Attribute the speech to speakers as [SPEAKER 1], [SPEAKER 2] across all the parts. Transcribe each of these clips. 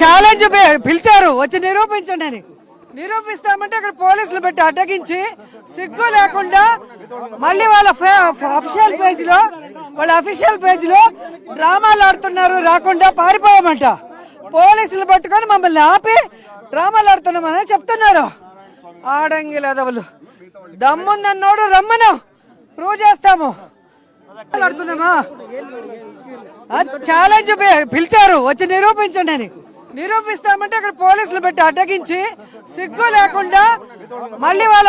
[SPEAKER 1] Challenge పిలిచారు వచ్చి నిరూపించండి అని. నిరూపిస్తామంటే అక్కడ పోలీసులు పెట్టి అడ్డగించి సిగ్గు లేకుండా మళ్ళీ వాళ్ళ అఫీషియల్ పేజీలో డ్రామాలు ఆడుతున్నారు, రాకుండా పారిపోయామంట. పోలీసులు పట్టుకొని మమ్మల్ని ఆపి డ్రామాలు ఆడుతున్నామని చెప్తున్నారు. ఆడంగి లేదవలు దమ్ముందన్నోడు రమ్మను, ప్రూవ్ చేస్తాము. ఆడుతున్నామా? ఛాలెంజ్ పిలిచారు వచ్చి నిరూపించండి అని. నిరూపిస్తామంటే అక్కడ పోలీసులు పెట్టి అడ్డగించి సిగ్గు లేకుండా మళ్ళీ వాళ్ళ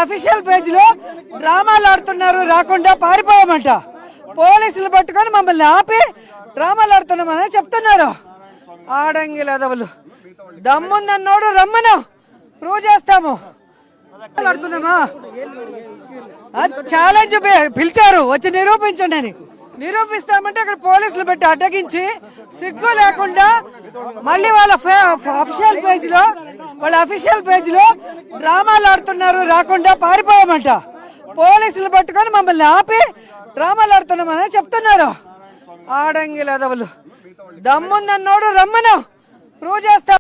[SPEAKER 1] అఫీషియల్ పేజీలో డ్రామాలు ఆడుతున్నారు, రాకుండా పారిపోయామంట. పోలీసులు పట్టుకొని మమ్మల్ని ఆపి డ్రామాలు ఆడుతున్నామని చెప్తున్నారు. ఆడంగి లేదవలు దమ్ముందన్నోడు రమ్మను, ప్రూవ్ చేస్తాము. ఆడుతున్నామా? ఛాలెంజ్ పిలిచారు వచ్చి నిరూపించండి అని. నిరూపిస్తామంటే అక్కడ పోలీసులు పెట్టి అడ్డగించి సిగ్గు లేకుండా మళ్ళీ వాళ్ళ అఫీషియల్ పేజీలో డ్రామాలు ఆడుతున్నారు, రాకుండా పారిపోయామంట. పోలీసులు పట్టుకొని మమ్మల్ని ఆపి డ్రామాలు ఆడుతున్నామని చెప్తున్నారు. ఆడంగి లేదవలు దమ్ముందన్నోడు రమ్మను, ప్రూవ్ చేస్తాం.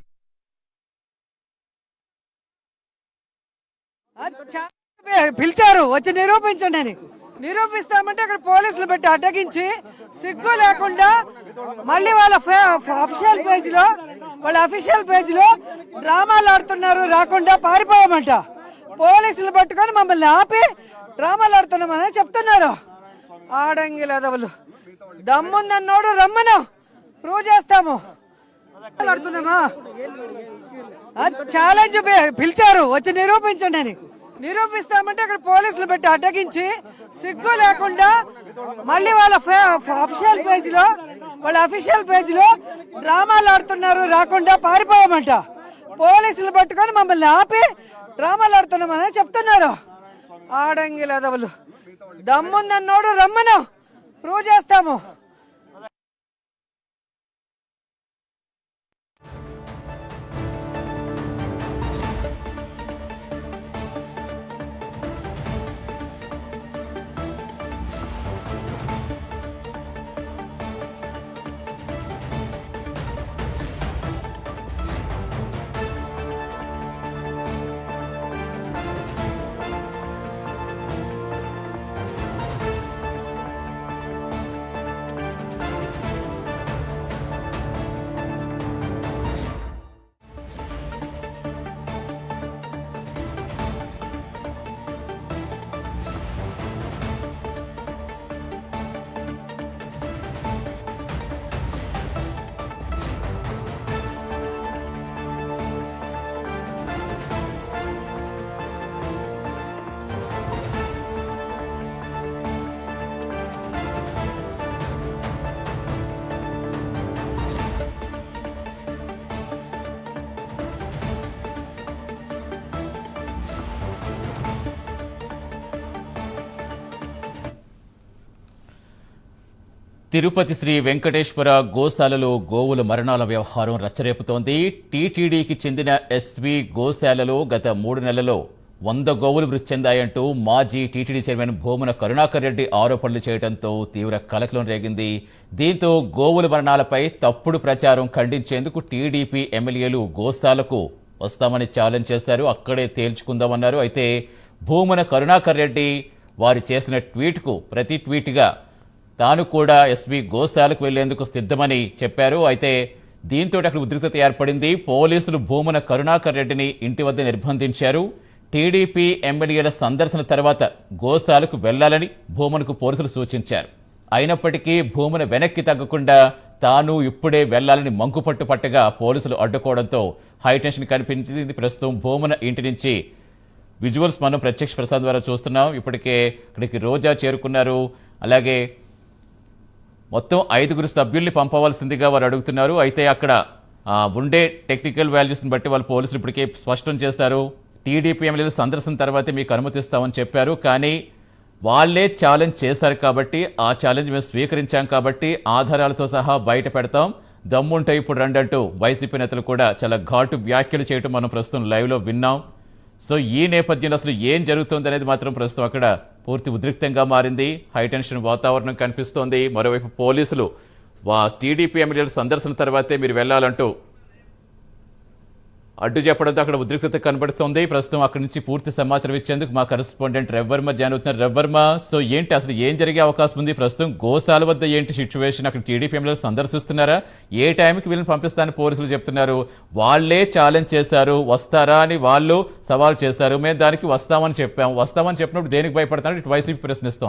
[SPEAKER 1] పిలిచారు వచ్చి నిరూపించండి అని. నిరూపిస్తామంటే అక్కడ పోలీసులు పెట్టి అడ్డగించి సిగ్గు లేకుండా మళ్ళీ వాళ్ళ అఫీషియల్ పేజీలో డ్రామాలు ఆడుతున్నారు, రాకుండా పారిపోయామంట. పోలీసులు పట్టుకొని మమ్మల్ని ఆపి డ్రామాలు ఆడుతున్నామని చెప్తున్నారు. ఆడంగి లేదవలు దమ్ముందన్నోడు రమ్మను, ప్రూవ్ చేస్తాము. ఆడుతున్నామా? ఛాలెంజ్ పిలిచారు వచ్చి నిరూపించండి అని. నిరూపిస్తామంటే అక్కడ పోలీసులు పెట్టి అడ్డగించి సిగ్గు లేకుండా మళ్ళీ వాళ్ళ అఫీషియల్ పేజీలో డ్రామాలు ఆడుతున్నారు, రాకుండా పారిపోయామంట. పోలీసులు పట్టుకొని మమ్మల్ని ఆపి డ్రామాలు ఆడుతున్నామని చెప్తున్నారు. ఆడంగి లేదవలు దమ్ముందన్నోడు రమ్మను, ప్రూవ్ చేస్తాము.
[SPEAKER 2] తిరుపతి శ్రీ వెంకటేశ్వర గోశాలలో గోవుల మరణాల వ్యవహారం రచ్చరేపుతోంది. టీటీడీకి చెందిన ఎస్వి గోశాలలో గత 3 నెలల్లో 100 గోవులు మృతి చెందాయంటూ మాజీ టీటీడీ చైర్మన్ భూమన కరుణాకర్ రెడ్డి ఆరోపణలు చేయడంతో తీవ్ర కలకలం రేగింది. దీంతో గోవుల మరణాలపై తప్పుడు ప్రచారం ఖండించేందుకు టీడీపీ ఎమ్మెల్యేలు గోశాలకు వస్తామని ఛాలెంజ్ చేశారు. అక్కడే తేల్చుకుందామన్నారు. అయితే భూమన కరుణాకర్ రెడ్డి వారు చేసిన ట్వీట్కు ప్రతి ట్వీట్గా తాను కూడా ఎస్వి గోశాలకు వెళ్లేందుకు సిద్ధమని చెప్పారు. అయితే దీంతో అక్కడ ఉద్రిక్తత ఏర్పడింది. పోలీసులు భూమన కరుణాకర్ రెడ్డిని ఇంటి వద్ద నిర్బంధించారు. టీడీపీ ఎమ్మెల్యేల సందర్శన తర్వాత గోశాలకు వెళ్లాలని భూమనకు పోలీసులు సూచించారు. అయినప్పటికీ భూమన వెనక్కి తగ్గకుండా తాను ఇప్పుడే వెళ్లాలని మంకుపట్టు పట్టగా పోలీసులు అడ్డుకోవడంతో హైటెన్షన్ కనిపించింది. ప్రస్తుతం భూమన ఇంటి నుంచి విజువల్స్ మనం ప్రత్యక్ష ప్రసాద్ ద్వారా చూస్తున్నాం. ఇప్పటికే ఇక్కడికి రోజా చేరుకున్నారు. అలాగే మొత్తం 5 సభ్యుల్ని పంపవలసిందిగా వారు అడుగుతున్నారు. అయితే అక్కడ ఉండే టెక్నికల్ వాల్యూస్ని బట్టి వాళ్ళు పోలీసులు ఇప్పటికే స్పష్టం చేస్తారు. టీడీపీ ఎమ్మెల్యేలు సందర్శన తర్వాతే మీకు అనుమతిస్తామని చెప్పారు. కానీ వాళ్లే ఛాలెంజ్ చేశారు కాబట్టి ఆ ఛాలెంజ్ మేము స్వీకరించాం కాబట్టి ఆధారాలతో సహా బయట పెడతాం, దమ్ముంటే ఇప్పుడు రండి అంటూ వైసీపీ నేతలు కూడా చాలా ఘాటు వ్యాఖ్యలు చేయడం మనం ప్రస్తుతం లైవ్లో విన్నాం. సో ఈ నేపథ్యంలో అసలు ఏం జరుగుతుంది అనేది మాత్రం ప్రస్తుతం అక్కడ పూర్తి ఉద్రిక్తంగా మారింది. హైటెన్షన్ వాతావరణం కనిపిస్తోంది. మరోవైపు పోలీసులు టీడీపీ ఎమ్మెల్యేల సందర్శన తర్వాతే మీరు వెళ్ళాలంటూ అడ్డు చెప్పడంతో అక్కడ ఉద్రిక్తత కనబడుతోంది. ప్రస్తుతం అక్కడి నుంచి పూర్తి సమాచారం ఇచ్చేందుకు మా కరెస్పాండెంట్ రవివర్మ జాయిన్ అవుతున్నారు. రవివర్మ, సో ఏంటి అసలు ఏం జరిగే అవకాశం ఉంది? ప్రస్తుతం గోశాల వద్ద ఏంటి సిచ్యువేషన్? అక్కడ టీడీపీ ఎమ్మెల్యేలు సందర్శిస్తున్నారా? ఏ టైంకి వీళ్ళని పంపిస్తారని పోలీసులు చెప్తున్నారు? వాళ్ళే ఛాలెంజ్ చేశారు, వస్తారా అని వాళ్ళు సవాల్ చేశారు. మేము దానికి వస్తామని చెప్పాము. వస్తామని చెప్పినప్పుడు దేనికి భయపడతారని ఇటు వైసీపీ ప్రశ్నిస్తోంది.